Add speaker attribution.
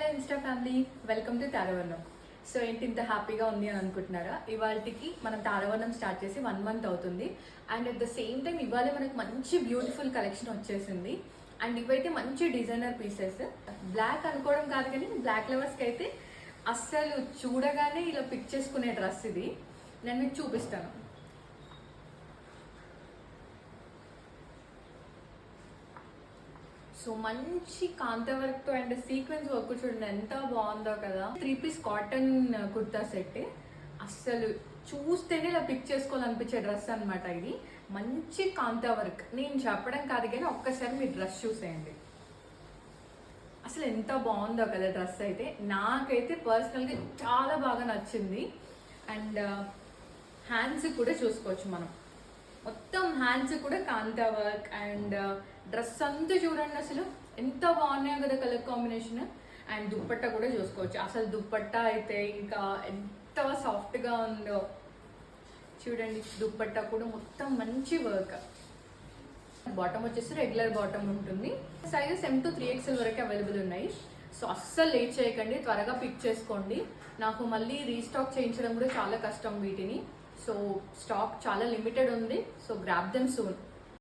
Speaker 1: Hello insta family, welcome to Taravarnam. So ఏంటి ఇంత హ్యాపీగా ఉంది అని అనుకుంటున్నారా? ఇవాళకి మనం తారవర్ణం స్టార్ట్ చేసి 1 month అవుతుంది. And at the same time ఇవాళ మనకు మంచి బ్యూటిఫుల్ కలెక్షన్ వచ్చేసింది. అండ్ ఇవైతే మంచి డిజైనర్ పీసెస్. బ్లాక్ అనుకోవడం కాదు కానీ బ్లాక్ లవర్స్కి అయితే అస్సలు చూడగానే ఇలా పిక్ చేసుకునే డ్రెస్ ఇది. నేను మీకు చూపిస్తాను. సో మంచి కాంత వర్క్ తో అండ్ సీక్వెన్స్ వర్క్ చూడండి ఎంత బాగుందో కదా. 3-piece cotton kurta set. అస్సలు చూస్తేనే ఇలా పిక్ చేసుకోవాలనిపించే డ్రెస్ అనమాట ఇది. మంచి కాంత వర్క్. నేను చెప్పడం కాదు కానీ ఒక్కసారి మీ డ్రెస్ చూసేయండి. అసలు ఎంత బాగుందో కదా డ్రెస్ అయితే. నాకైతే పర్సనల్గా చాలా బాగా నచ్చింది. అండ్ హ్యాండ్స్ కూడా చూసుకోవచ్చు మనం. మొత్తం హ్యాండ్స్ కూడా కాంతా వర్క్. అండ్ డ్రెస్ అంతా చూడండి అసలు ఎంత బాగున్నాయో కదా కలర్ కాంబినేషన్. అండ్ దుప్పట్టా కూడా చూసుకోవచ్చు. అసలు దుప్పట్టా అయితే ఇంకా ఎంత సాఫ్ట్గా ఉందో చూడండి. దుప్పట్టా కూడా మొత్తం మంచి వర్క్. బాటమ్ వచ్చేసి రెగ్యులర్ బాటమ్ ఉంటుంది. సైజెస్ M to 3XL వరకు అవైలబుల్ ఉన్నాయి. సో అస్సలు లేట్ చేయకండి, త్వరగా పిక్ చేసుకోండి. నాకు మళ్ళీ రీస్టాక్ చేయించడం కూడా చాలా కష్టం వీటిని. సో స్టాక్ చాలా లిమిటెడ్ ఉంది. So grab them soon.